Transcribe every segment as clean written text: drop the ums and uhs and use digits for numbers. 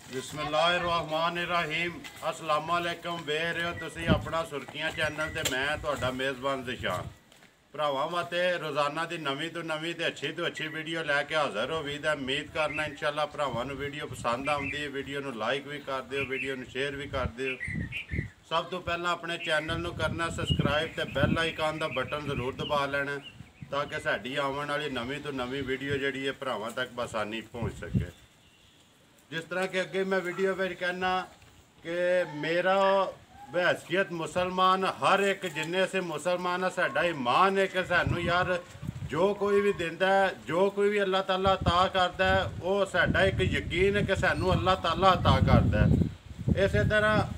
बिस्मिल्लाहिर्रहमानिर्रहीम अस्सलाम वालेकुम। वेख रहे हो तुसी अपना सुर्खियां चैनल ते मैं तुहाडा मेज़बान ज़िशान। भरावां वास्ते रोज़ाना की नवीं तो नवीं ते अच्छी वीडियो लैके हाज़र हो भी उम्मीद करना इंशाअल्लाह भरावां नूं वीडियो पसंद आउंदी है। वीडियो नूं लाइक भी कर दिओ, वीडियो नूं शेयर भी कर दिओ। सब तो पहला अपने चैनल नूं करना सबसक्राइब ते बैल आइकन का बटन जरूर दबा लेना ताकि साडी आउण वाली नवीं तो नवीं वीडियो जिहड़ी है भरावां तक बसानी पहुँच सके। जिस तरह के अगे मैं वीडियो में कहना कि मेरा बहसीयत मुसलमान हर एक जिन्ने से मुसलमान है साडा ईमान है कि सानू यार जो कोई भी दिंदा है, जो कोई भी अल्लाह ताला अता करता है, वो साडा एक यकीन है कि सानू अल्लाह ताला अता करता है। इस तरह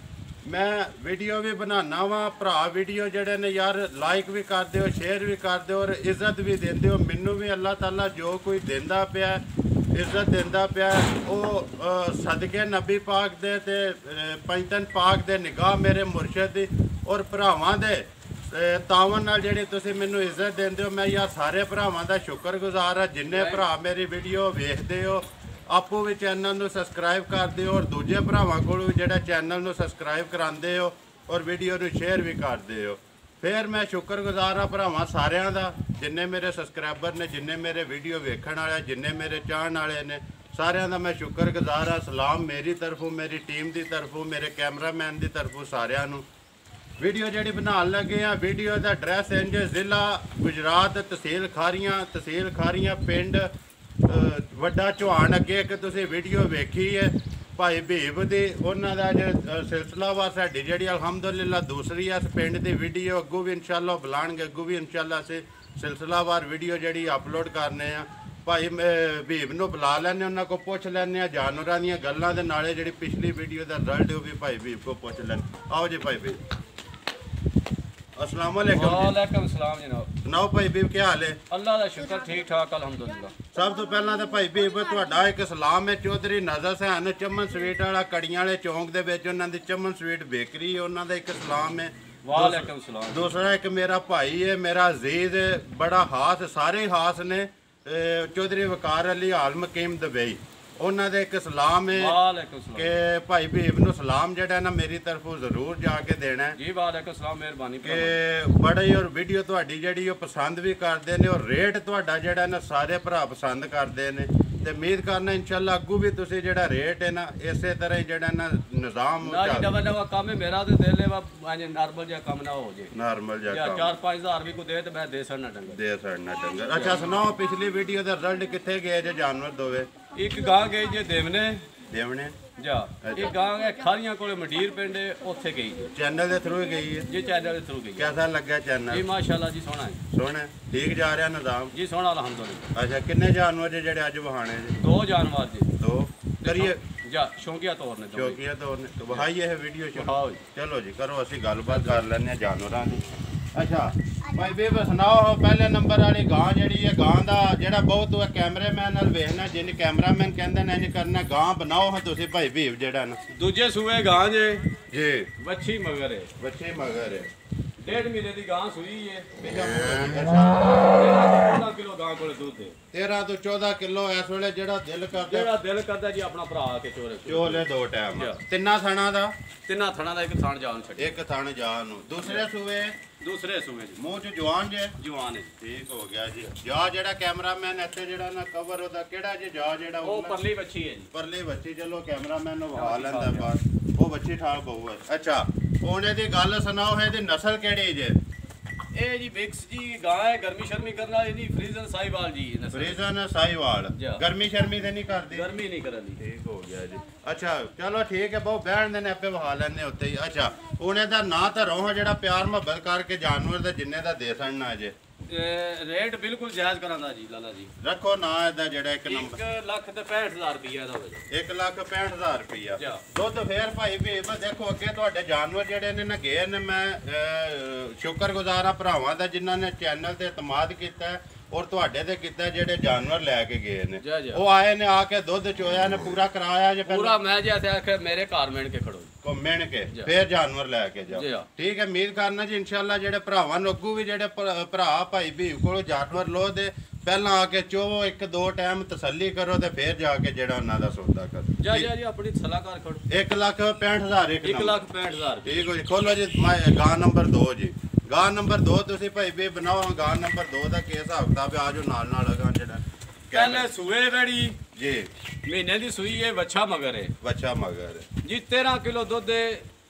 मैं वीडियो भी बनाना वा, भरा वीडियो जड़े ने यार लाइक भी कर दो, शेयर भी कर दो और इज्जत भी देंदे हो। मैनू भी अल्लाह ताला जो कोई देंदा पिया इज्जत देंदा पिया वो सदके नबी पाक दे ते पंजतन पाक दे निगाह मेरे मुर्शद दी और भरावां दे तावन नाल जेहड़ी तुसीं मैनू इज्जत देंदे हो। मैं यार सारे भरावां दा शुक्रगुजार है जिन्ने भरा मेरी वीडियो वेखदे हो। आपू भी चैनल नूं सबसक्राइब कर दिओ और दूजे भरावां कोल भी जेहड़ा चैनल नूं सबसक्राइब करांदे हो और वीडियो नूं शेयर भी करदे हो। फिर मैं शुक्रगुजार हाँ भरावां सारियां दा जिन्ने मेरे सबसक्राइबर ने, जिन्ने मेरे वीडियो वेखण वाले, जिन्ने मेरे चाहण वाले ने, सारियां दा मैं शुक्रगुजार हाँ। सलाम मेरी तरफों, मेरी टीम की तरफों, मेरे कैमरामैन की तरफों सारियां नूं। वीडियो जिहड़ी बनाउण लगे आ, वीडियो का एड्रैस इंज जिला गुजरात, तहसील खारियां पिंड वड्डा चौहान। अगे एक तुसीं वीडियो वेखी है भाई बीब दी, उन्हां दा सिलसिलावार साडी जिहड़ी अलहमदुलिल्लाह दूसरी है इस पिंड की वीडियो अग्गों भी इंशाअल्लाह बुलाणगे, अग्गों भी इंशाअल्लाह असीं सिलसिलावार वीडियो जिहड़ी अपलोड करने आ। भाई बीब नूं बुला लैने, उन्हां को पुछ लैने जानवरां दीयां गल्लां दे नाले जिहड़ी पिछली वीडियो दा रिजल्ट वो भी भाई बीब को पुछ लैने। आओ जी भाई बीब। अस्सलाम वालेकुम। वालेकुम सलाम जनाब। सुनाओ भाई बीब क्या हाल है? अल्लाह दा शुक्र ठीक ठाक अल्हम्दुलिल्लाह। सब तो पहला तो भाई बीब तुहाडा एक सलाम है चौधरी नज़र सैन चमन स्वीट वाला कड़ियां वाले चौंक दे विच उन्हां दी चमन स्वीट बेकरी है, उन्हां दा एक सलाम है। वालेकुम सलाम। दूसरा एक मेरा भाई है, मेरा अजीज है, बड़ा खास, सारे ही खास ने, चौधरी वकार अली आल मकीम दुबई, उन्होंने दे एक सलाम है कि भाई बीब नूं सलाम जड़ा ना मेरी तरफों जरूर जाके देना है जी। वालेकुम सलाम, मेहरबानी कि बड़े और वीडियो तुहाडी जिहड़ी पसंद भी करते हैं और रेट तुहाडा जिहड़ा ना सारे भरा पसंद करते हैं। ते उम्मीद करना इंशाअल्लाह अग्गू भी तुसीं जिहड़ा रेट है ना इसे तरह ही जिहड़ा ना निज़ाम नवा काम है मेरा ते दिल है नॉर्मल जिहा काम ना हो जे, नॉर्मल जिहा 4-5 हज़ार भी को दे ते मैं दे सकना डंगर। अच्छा सुनाओ पिछली वीडियो दा रिजल्ट कित्थे गए जे जानवर दोवे? एक गां गई जे देवने जा, एक गां है खारियां कोले मंडीर पिंड उत्थे गई जे। चैनल के थ्रू ही गई है जी, चैनल के थ्रू गई। कैसा लगा चैनल? जी माशाल्लाह जी, सोहना है। सोहना ठीक जा रहा निज़ाम जी, सोहना अल्हम्दुलिल्लाह। अच्छा किन्ने जानवर जे जेहड़े अज वहाने जी? 2 जानवर जी। 2 करिए जा शौकिया तौर ने, शौकिया तौर ने तो वहाई है वीडियो हाँ। चलो जी करो असी गलबात कर लैने जानवरां दी। अच्छा भाई बीब सुनाओ पहले नंबर वाली गां जिहड़ी है, गां दा जेहड़ा बहुत कैमरामैन नाल वेखना, जिन कैमरामैन कहंदे ने इंज करना गां बनाओ हां तुसीं भाई बीब जेहड़ा ना दूजे सूए गां जे जी। बच्ची मगर है, बच्चे मगर है 1.5 महीने की गां सुई है। 13 किलो गां कोले दूध है, 13 तो 14 किलो इस वेले जेहड़ा दिल करदा जी अपना भरा के चोले 2 टाइम तिन्ना थणा दा, तिन्ना थणा दा एक थान जान छड्डे, एक थण जान नु। दूसरे सूए जी मुंह च जवान जे जवान है ठीक हो गया जी। जा जेड़ा कैमरामैन इत्थे जेड़ा ना कवर ओदा केड़ा जे जा जेड़ा वो परली बच्ची है जी। परली बच्ची चलो कैमरामैन नु वहा लैंदा बात वो बच्ची ठाक बहु है। अच्छा ओने दी गल सुनाओ है दी नस्ल केड़ी जे? ए जी मिक्स जी गां है, गर्मी शर्मी करना है जी। फ्रीजन साहिवाल जी, फ्रीजन साहिवाल गर्मी शर्मी ते नहीं करदी, गर्मी नहीं करदी। ठीक हो गया जी। अच्छा चलो ठीक है बहु बैठ देने आपे वहा लैने उत्ते ही। अच्छा ओने दा ना तो रोह जेड़ा प्यार मुहब्बत करके जानवर दे जिन्ने दा दे सकना जे रेट बिल्कुल जायज करांदा जी लाला जी। रखो ना एदा जेड़ा एक नंबर 1,65,000 रुपया दा होवे, 1,65,000 रुपया दुध। फिर भाई भी देखो अगे तुहाडे जानवर जेडे ने ना गए ने, मैं शुक्रगुजार हाँ भरावां दा जिन्हां ने चैनल ते एतमाद कीता है और तुहाडे ते कीता जेडे जानवर लैके गए ने। वो आए ने आके दुध चोया ने पूरा कराया जे पूरा, मैं जैसे आखे मेरे घर मिण के खड़ो को मिण के फिर जानवर लैके जाओ। ठीक है उम्मीद करना जी इंशाअल्लाह जेडे भरावां नूं अग्गू भी जेडे भरा भाई भी कोलों जानवर लो दे ਪਹਿਲਾਂ ਆ ਕੇ ਚੋਵੋ, ਇੱਕ ਦੋ ਟਾਈਮ ਤਸੱਲੀ ਕਰੋ ਤੇ ਫਿਰ ਜਾ ਕੇ ਜਿਹੜਾ ਉਹਨਾਂ ਦਾ ਸੌਦਾ ਕਰੋ। ਜਾ ਜੀ ਆਪਣੀ ਸਲਾਹਕਾਰ ਖੜੋ। 1,65,000 1,65,000 ਠੀਕ ਹੋ ਜੀ। ਖੋਲੋ ਜੀ ਗਾਂ ਨੰਬਰ 2 ਜੀ। ਗਾਂ ਨੰਬਰ 2 ਤੁਸੀਂ ਭਾਈ ਵੀ ਬਣਾਓ। ਗਾਂ ਨੰਬਰ 2 ਦਾ ਕੀ ਹਿਸਾਬ ਕਿਤਾਬ ਆ ਜੋ ਨਾਲ ਗਾਂ ਜਿਹੜਾ ਪਹਿਲੇ ਸੂਏ ਬੜੀ ਜੀ ਮਹੀਨੇ ਦੀ ਸੂਈ ਹੈ, ਵੱਛਾ ਮਗਰ ਹੈ। ਬੱਚਾ ਮਗਰ ਜੀ 13 ਕਿਲੋ ਦੁੱਧ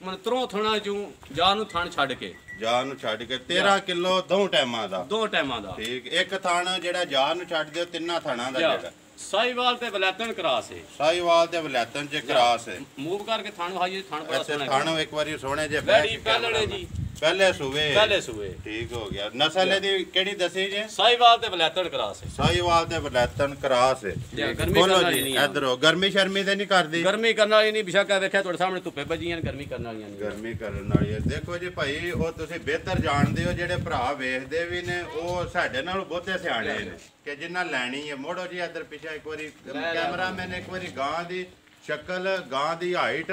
ਮਨ ਤਰੋਂ ਥਣਾ ਚੋਂ ਜਾਨ ਨੂੰ ਥਣ ਛੱਡ ਕੇ ਜਾਨ ਨੂੰ ਛੱਡ ਕੇ 13 ਕਿਲੋ ਦੋ ਟਾਈਮਾਂ ਦਾ। 2 ਟਾਈਮਾਂ ਦਾ ਠੀਕ। ਇੱਕ ਥਣ ਜਿਹੜਾ ਜਾਨ ਨੂੰ ਛੱਡ ਦਿਓ, ਤਿੰਨਾਂ ਥਣਾਂ ਦਾ ਜਿਹੜਾ ਸਾਈਵਾਲ ਤੇ ਬਲੈਤਨ ਕਰਾਸ ਹੈ। ਸਾਈਵਾਲ ਤੇ ਵਲੈਤਨ ਚ ਕਰਾਸ ਹੈ। ਮੂਵ ਕਰਕੇ ਥਣ ਵਹਾਈਏ, ਥਣ ਬੜਾ ਅੱਛਾ ਸੋਹਣਾ ਥਣ ਇੱਕ ਵਾਰੀ ਸੋਹਣੇ ਜੇ ਬੈੜੀ ਪਹਿਲੜੇ ਜੀ ਪਹਿਲੇ ਸੂਏ। ਪਹਿਲੇ ਸੂਏ ਠੀਕ ਹੋ ਗਿਆ। ਨਸਲ ਇਹਦੀ ਕਿਹੜੀ ਦੱਸੀ ਜੇ? ਸਾਈਵਾਲ ਤੇ ਬਲੈਤਨ ਕਰਾਸ ਹੈ। ਸਾਈਵਾਲ ਤੇ ਵਲੈਤਨ ਕਰਾਸ ਹੈ। ਗਰਮੀ ਖੋਲੋ ਕਰਨ ਵਾਲੀ ਜੀ ਨਹੀਂ ਆ। ਇਧਰੋਂ ਗਰਮੀ ਸ਼ਰਮੀ ਤੇ ਨਹੀਂ ਕਰਦੀ? ਗਰਮੀ ਕਰਨ ਵਾਲੀ ਨਹੀਂ, ਬਿਸ਼ੱਕ ਵੇਖਿਆ ਤੁਹਾਡੇ ਸਾਹਮਣੇ ਧੁੱਪੇ ਵੱਜੀਆਂ, ਗਰਮੀ ਕਰਨ ਵਾਲੀਆਂ ਨਹੀਂ। ਗਰਮੀ ਕਰਨ ਵਾਲੀ ਹੈ। ਦੇਖੋ ਜੀ ਭਾਈ, ਉਹ ਤੁਸੀਂ ਬਿਹਤਰ ਜਾਣਦੇ ਹੋ, ਜਿਹੜੇ ਭਰਾ ਵੇਖਦੇ ਵੀ ਨੇ ਉਹ ਸਾਡੇ ਨਾਲੋਂ ਬਹੁਤੇ ਸਿਆਣੇ ਨੇ ਕਿ ਜਿੰਨਾ ਲੈਣੀ ਹੈ। ਮੋੜੋ ਜੀ ਇੱਧਰ ਪਿੱਛੇ ਇੱਕ ਵਾਰੀ ਕੈਮਰਾਮੈਨ, ਇੱਕ ਵਾਰੀ ਗਾਂ ਦੀ ਸ਼ਕਲ, ਗਾਂ ਦੀ ਹਾਈਟ,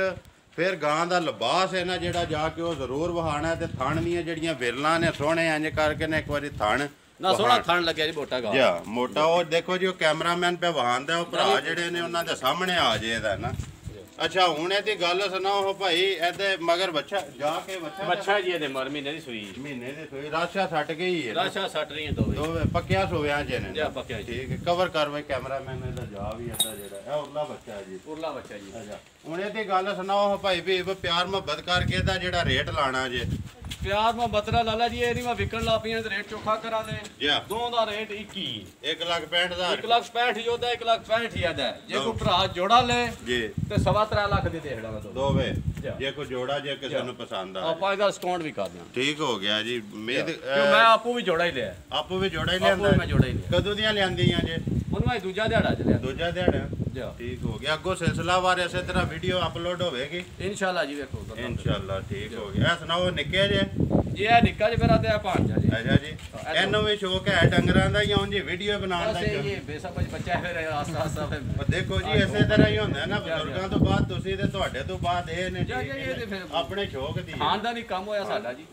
ਫਿਰ ਗਾਂ ਦਾ ਲਿਬਾਸ ਹੈ ਨਾ ਜਿਹੜਾ ਜਾ ਕੇ ਉਹ ਜ਼ਰੂਰ ਵਹਾਣਾ। ਤੇ ਥਣ ਦੀਆਂ ਜਿਹੜੀਆਂ ਵਿਰਲਾਂ ਨੇ ਸੋਹਣੇ ਇੰਜ ਕਰਕੇ ਨੇ ਇੱਕ ਵਾਰੀ ਥਣ ਨਾ ਸੋਹਣਾ ਥਣ ਲੱਗਿਆ ਜੀ ਮੋਟਾ ਗਾ ਜਾ ਮੋਟਾ। ਉਹ ਦੇਖੋ ਜੀ ਉਹ ਕੈਮਰਾਮੈਨ ਪੇ ਵਹਾਉਂਦਾ, ਉਹ ਭਰਾ ਜਿਹੜੇ ਨੇ ਉਹਨਾਂ ਦੇ ਸਾਹਮਣੇ ਆ ਜੇ ਇਹਦਾ ਨਾ। ਅੱਛਾ ਹੁਣ ਇਹਦੀ ਗੱਲ ਸੁਣਾਓ ਭਾਈ, ਇਹਦੇ ਮਗਰ ਬੱਚਾ ਜਾ ਕੇ ਬੱਚਾ ਜੀ ਇਹਦੇ ਮਰ ਮਹੀਨੇ ਦੀ ਸੂਈ, ਮਹੀਨੇ ਦੇ ਸੋਈ ਰਾਸ਼ਾ ਛੱਟ ਗਈ ਹੈ। ਰਾਸ਼ਾ ਸੱਟ ਰਹੀਆਂ ਦੋਵੇਂ ਦੋਵੇਂ ਪੱਕਿਆ ਸੋਵਿਆਂ ਚ ਨੇ। ਜਾ ਪੱਕਿਆ ਜੀ। ਠੀਕ ਹੈ। ਕਵਰ ਕਰ ਵੇ ਕੈਮਰਾਮੈਨ ਇਹਦਾ ਜਾ ਵੀ ਇਹਦਾ ਜਿਹੜਾ ਇਹ ਉਰਲਾ ਬੱਚਾ ਜੀ। ਉਰਲਾ ਬੱਚਾ ਜੀ। ਅੱਛਾ ਹੁਣ ਇਹਦੀ ਗੱਲ ਸੁਣਾਓ ਭਾਈ ਵੀ ਪਿਆਰ ਮੁਹੱਬਤ ਕਰਕੇ ਇਹਦਾ ਜਿਹੜਾ ਰੇਟ ਲਾਣਾ ਜੇ? ਪਿਆਰ ਮਾ ਬਤਰਾ ਲਾਲਾ ਜੀ ਇਹਦੀ ਮੈਂ ਵਿਕਣ ਲਾ ਪਈਆਂ ਤੇ ਰੇਟ ਚੋਖਾ ਕਰਾ ਦੇ। ਜਾ ਦੋ ਦਾ ਰੇਟ 21, 1,65,000 1,65,000 ਜੋਦਾ 1,65,000 ਆਦਾ। ਜੇ ਕੋਈ ਭਰਾ ਜੋੜਾ ਲੈ ਜੀ ਤੇ 3.25 ਲੱਖ ਦੀ ਦੇਖ ਲਵਾਂ ਦੋਵੇਂ। ਜੇ ਕੋਈ ਜੋੜਾ ਜੇ ਕਿਸੇ ਨੂੰ ਪਸੰਦ ਆ ਆਪਾਂ ਇਹਦਾ ਡਿਸਕਾਊਂਟ ਵੀ ਕਰ ਦਿਆਂ। ਠੀਕ ਹੋ ਗਿਆ ਜੀ। ਕਿਉਂ ਮੈਂ ਆਪੂ ਵੀ ਜੋੜਾ ਹੀ ਲਿਆ। ਆਪੂ ਵੀ ਜੋੜਾ ਹੀ ਆਪੂ ਲਿਆਂਦਾ? ਵੀ ਮੈਂ ਜੋੜਾ ਹੀ ਲਿਆ। ਕਦੋਂ ਦੀਆਂ ਲਿਆਂਦੀਆਂ ਜੇ? ਉਹਨੂੰ ਮੈਂ ਦੂਜਾ ਦਿਹਾੜਾ ਚ ਲਿਆ। ਦੂਜਾ ਦਿਹਾੜਾ। ਜਾ ਠੀਕ ਹੋ ਗਿਆ। ਅੱਗੋਂ ਸਿਲਸਿਲਾਵਾਰ ਇਸੇ ਤਰ੍ਹਾਂ ਵੀਡੀਓ ਅਪਲੋਡ ਹੋਵੇਗੀ ਇਨਸ਼ਾਅੱਲਾ ਜੀ। ਵੇਖੋ ਇਨਸ਼ਾਅੱਲਾ। ਠੀਕ ਹੋ ਗਿਆ। ਇਹ ਸੁਣਾਓ ਨਿੱਕੇ ਜੇ? ਜੀ ਇਹ ਨਿੱਕਾ ਜਿਹਾ ਮੇਰਾ ਤੇ ਆ ਭਾਂਜਾ ਜੀ। ਅੱਛਾ ਜੀ। ਇਹਨੂੰ ਵੀ ਸ਼ੌਕ ਹੈ ਡੰਗਰਾਂ ਦਾ ਜਾਂ ਉਂਝ ਵੀਡੀਓ ਬਣਾਉਣ ਦਾ? ਇਹ ਬੇਸਬਜ ਬੱਚਾ ਫਿਰ ਆਸਤਾ ਆਸਤਾ ਫਿਰ ਦੇਖੋ ਜੀ ਇਸੇ ਤਰ੍ਹਾਂ ਹੀ ਹੁੰਦਾ ਨਾ, ਬਜ਼ੁਰਗਾਂ ਤੋਂ ਬਾਅਦ ਤੁਸੀਂ ਤੇ ਤੁਹਾਡੇ ਤੋਂ ਬਾਅਦ ਇਹ ਨੇ ਆਪਣੇ ਸ਼ੌਕ ਦੀ ਖਾਨਦਾਨੀ ਕੰਮ ਹੋਇਆ ਸਾਡਾ ਜੀ।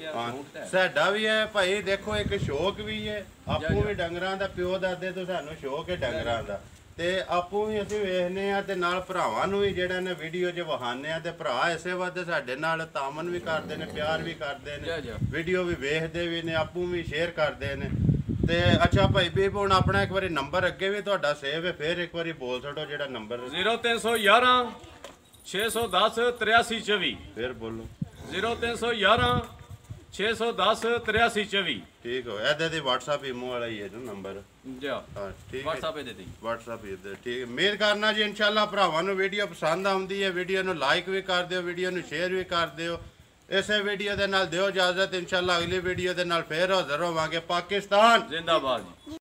ਸਾਡਾ ਵੀ ਹੈ ਭਾਈ। ਦੇਖੋ ਇੱਕ ਸ਼ੌਕ ਵੀ ਹੈ, ਆਪੂ ਵੀ ਡੰਗਰਾਂ ਦਾ, ਪਿਓ ਦਾਦੇ ਤੋਂ ਸਾਨੂੰ ਸ਼ੌਕ ਹੈ ਡੰਗਰਾਂ ਦਾ, ਤੇ ਆਪੂ ਵੀ ਅਸੀਂ ਵੇਖਨੇ ਆ ਤੇ ਨਾਲ ਭਰਾਵਾਂ ਨੂੰ ਵੀ ਜਿਹੜਾ ਨੇ ਵੀਡੀਓ 'ਚ ਵਹਾਨੇ ਆ, ਤੇ ਭਰਾ ਇਸੇ ਵਾਸਤੇ ਸਾਡੇ ਨਾਲ ਤਾਮਨ ਵੀ ਕਰਦੇ ਨੇ, ਪਿਆਰ ਵੀ ਕਰਦੇ ਨੇ, ਵੀਡੀਓ ਵੀ ਵੇਖਦੇ ਵੀ ਨੇ, ਆਪੂ ਵੀ ਸ਼ੇਅਰ ਕਰਦੇ ਨੇ। ਤੇ ਅੱਛਾ ਭਾਈ ਵੀ ਹੁਣ ਆਪਣਾ ਇੱਕ ਵਾਰੀ ਨੰਬਰ ਅੱਗੇ ਵੀ ਤੁਹਾਡਾ ਸੇਵ ਹੈ, ਫਿਰ ਇੱਕ ਵਾਰੀ ਬੋਲ ਛੱਡੋ ਜਿਹੜਾ ਨੰਬਰ। 0311 610 8324। ਫਿਰ ਬੋਲੋ। 0311 610 8324। ਠੀਕ ਹੋ। ਇਹਦੇ ਦੀ WhatsApp ਇਮੋ ਵਾਲਾ ਹੀ ਹੈ ਜੋ ਨੰਬਰ। ਜਾ ਹਾਂ ਠੀਕ ਹੈ। WhatsApp ਇਹਦੇ ਤੇ WhatsApp ਇਹਦੇ। ਠੀਕ ਮੇਰ ਕਰਨਾ ਜੀ। ਇਨਸ਼ਾਅੱਲਾ ਭਰਾਵਾਂ ਨੂੰ ਵੀਡੀਓ ਪਸੰਦ ਆਉਂਦੀ ਹੈ, ਵੀਡੀਓ ਨੂੰ ਲਾਈਕ ਵੀ ਕਰ ਦਿਓ, ਵੀਡੀਓ ਨੂੰ ਸ਼ੇਅਰ ਵੀ ਕਰ ਦਿਓ। ਇਸੇ ਵੀਡੀਓ ਦੇ ਨਾਲ ਦਿਓ ਇਜਾਜ਼ਤ। ਇਨਸ਼ਾਅੱਲਾ ਅਗਲੀ ਵੀਡੀਓ ਦੇ ਨਾਲ ਫੇਰ ਹਾਜ਼ਰ ਹੋਵਾਂਗੇ। ਪਾਕਿਸਤਾਨ ਜ਼ਿੰਦਾਬਾਦ।